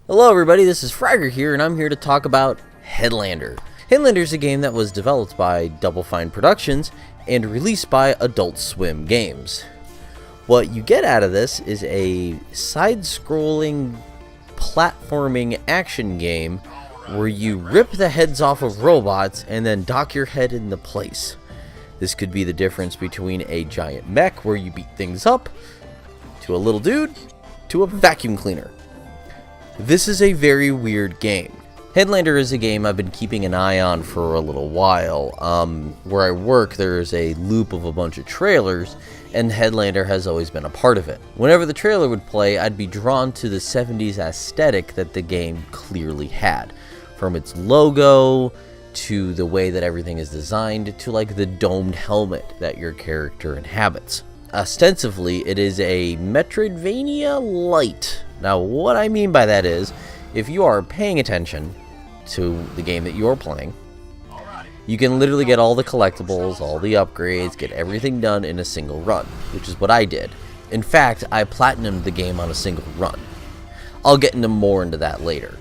Hello everybody, this is Fragger here, and I'm here to talk about Headlander. Headlander is a game that was developed by Double Fine Productions and released by Adult Swim Games. What you get out of this is a side-scrolling platforming action game where you rip the heads off of robots and then dock your head into place. This could be the difference between a giant mech where you beat things up, to a little dude, to a vacuum cleaner. This is a very weird game. Headlander is a game I've been keeping an eye on for a little while. Where I work, there's a loop of a bunch of trailers, and Headlander has always been a part of it. Whenever the trailer would play, I'd be drawn to the 70s aesthetic that the game clearly had. From its logo, to the way that everything is designed, to like the domed helmet that your character inhabits. Ostensibly, it is a Metroidvania Light. Now, what I mean by that is, if you are paying attention to the game that you're playing, you can literally get all the collectibles, all the upgrades, get everything done in a single run, which is what I did. In fact, I platinumed the game on a single run. I'll get more into that later.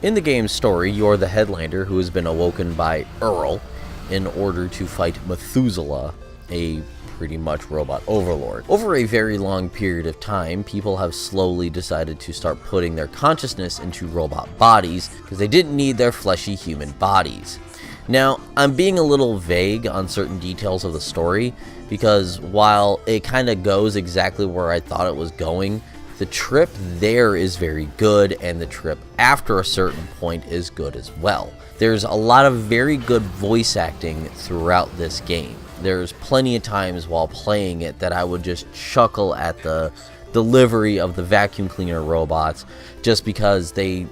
In the game's story, you're the Headlander who has been awoken by Earl in order to fight Methuselah, a pretty much robot overlord. Over a very long period of time, people have slowly decided to start putting their consciousness into robot bodies because they didn't need their fleshy human bodies. Now, I'm being a little vague on certain details of the story because while it kind of goes exactly where I thought it was going, the trip there is very good, and the trip after a certain point is good as well. There's a lot of very good voice acting throughout this game. There's plenty of times while playing it that I would just chuckle at the delivery of the vacuum cleaner robots just because they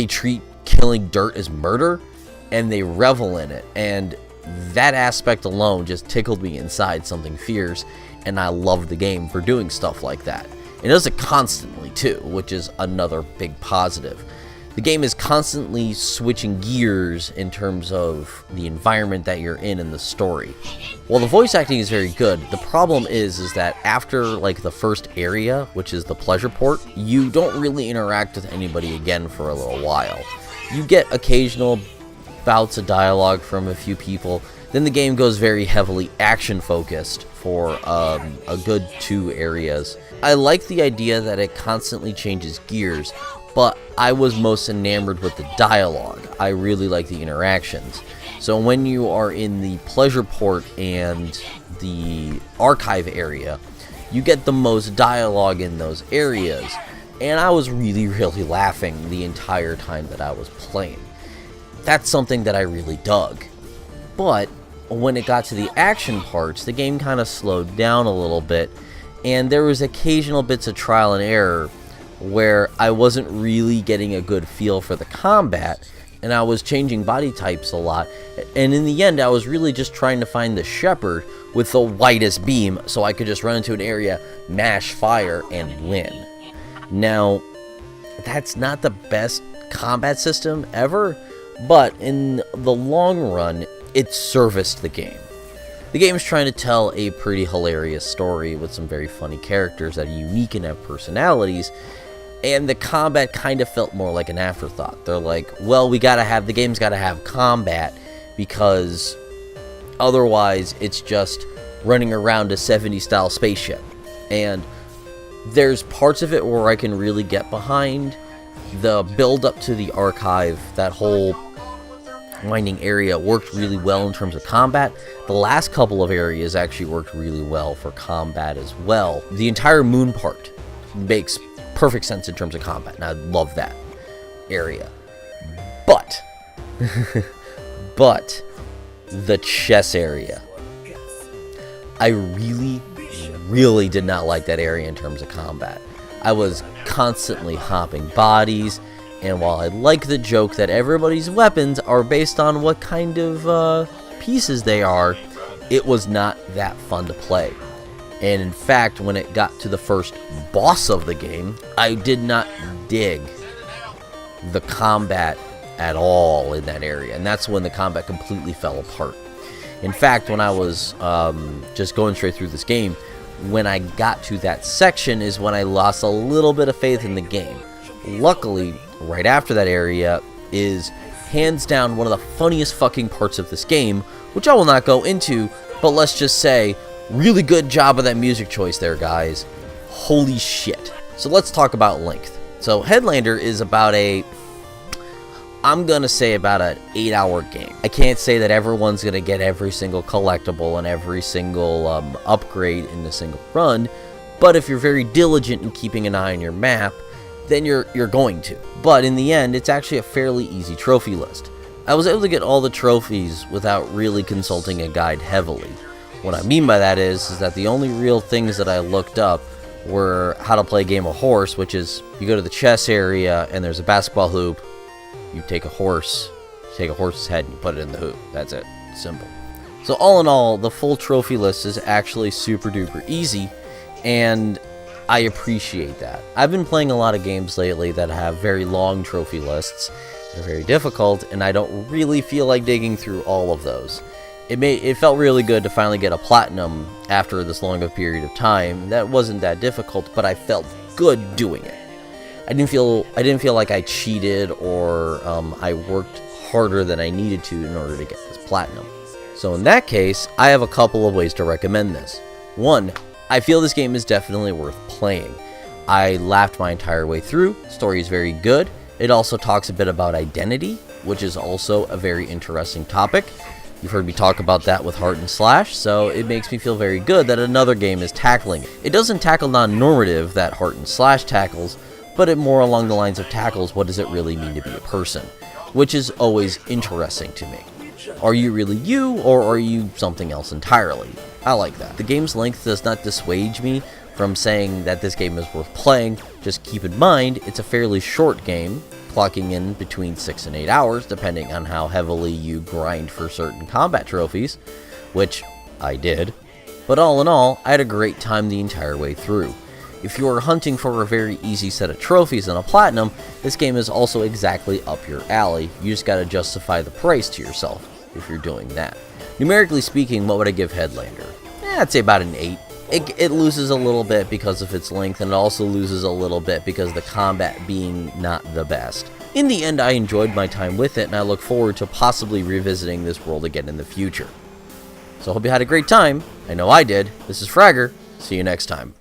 treat killing dirt as murder and they revel in it. And that aspect alone just tickled me inside something fierce, and I love the game for doing stuff like that. It does it constantly too, which is another big positive. The game is constantly switching gears in terms of the environment that you're in and the story. While the voice acting is very good, the problem is that after like the first area, which is the pleasure port, you don't really interact with anybody again for a little while. You get occasional bouts of dialogue from a few people, then the game goes very heavily action focused for a good 2 areas. I like the idea that it constantly changes gears, but I was most enamored with the dialogue. I really like the interactions. So when you are in the pleasure port and the archive area, you get the most dialogue in those areas. And I was really laughing the entire time that I was playing. That's something that I really dug. But when it got to the action parts, the game kind of slowed down a little bit, and there was occasional bits of trial and error where I wasn't really getting a good feel for the combat, and I was changing body types a lot, and in the end I was really just trying to find the shepherd with the widest beam so I could just run into an area, mash fire, and win. Now, that's not the best combat system ever, but in the long run, it serviced the game. The game is trying to tell a pretty hilarious story with some very funny characters that are unique and have personalities, and the combat kind of felt more like an afterthought. They're like, well, the game's gotta have combat because otherwise it's just running around a 70s style spaceship. And there's parts of it where I can really get behind. The build up to the archive, that whole winding area worked really well in terms of combat. The last couple of areas actually worked really well for combat as well. The entire moon part makes perfect sense in terms of combat, and I love that area. But the chess area, I really did not like that area in terms of combat. I was constantly hopping bodies, and while I like the joke that everybody's weapons are based on what kind of pieces they are, it was not that fun to play. And in fact, when it got to the first boss of the game, I did not dig the combat at all in that area, and that's when the combat completely fell apart. In fact, when I was just going straight through this game, when I got to that section is when I lost a little bit of faith in the game. luckily, right after that area is hands down one of the funniest fucking parts of this game, which I will not go into, but let's just say, really good job of that music choice there, guys. Holy shit. So let's talk about length. So Headlander is about I'm gonna say about an 8-hour game. I can't say that everyone's gonna get every single collectible and every single upgrade in a single run, but if you're very diligent in keeping an eye on your map, then you're going to. But in the end, it's actually a fairly easy trophy list. I was able to get all the trophies without really consulting a guide heavily. What I mean by that is that the only real things that I looked up were how to play a game of horse, which is you go to the chess area and there's a basketball hoop, you take a horse's head and you put it in the hoop. That's it. Simple. So all in all, the full trophy list is actually super duper easy, and I appreciate that. I've been playing a lot of games lately that have very long trophy lists. They're very difficult, and I don't really feel like digging through all of those. It felt really good to finally get a platinum after this long of a period of time. That wasn't that difficult, but I felt good doing it. I didn't feel like I cheated or I worked harder than I needed to in order to get this platinum. So in that case, I have a couple of ways to recommend this. One, I feel this game is definitely worth playing. I laughed my entire way through. Story is very good. It also talks a bit about identity, which is also a very interesting topic. You've heard me talk about that with Heart and Slash, so it makes me feel very good that another game is tackling it. It doesn't tackle non-normative that Heart and Slash tackles, but it more along the lines of tackles what does it really mean to be a person, which is always interesting to me. Are you really you, or are you something else entirely? I like that. The game's length does not dissuade me from saying that this game is worth playing. Just keep in mind, it's a fairly short game, clocking in between 6 and 8 hours, depending on how heavily you grind for certain combat trophies, which I did. But all in all, I had a great time the entire way through. If you are hunting for a very easy set of trophies and a platinum, this game is also exactly up your alley. You just gotta justify the price to yourself if you're doing that. Numerically speaking, what would I give Headlander? I'd say about an 8. It loses a little bit because of its length, and it also loses a little bit because of the combat being not the best. In the end, I enjoyed my time with it, and I look forward to possibly revisiting this world again in the future. So I hope you had a great time. I know I did. This is Fragger. See you next time.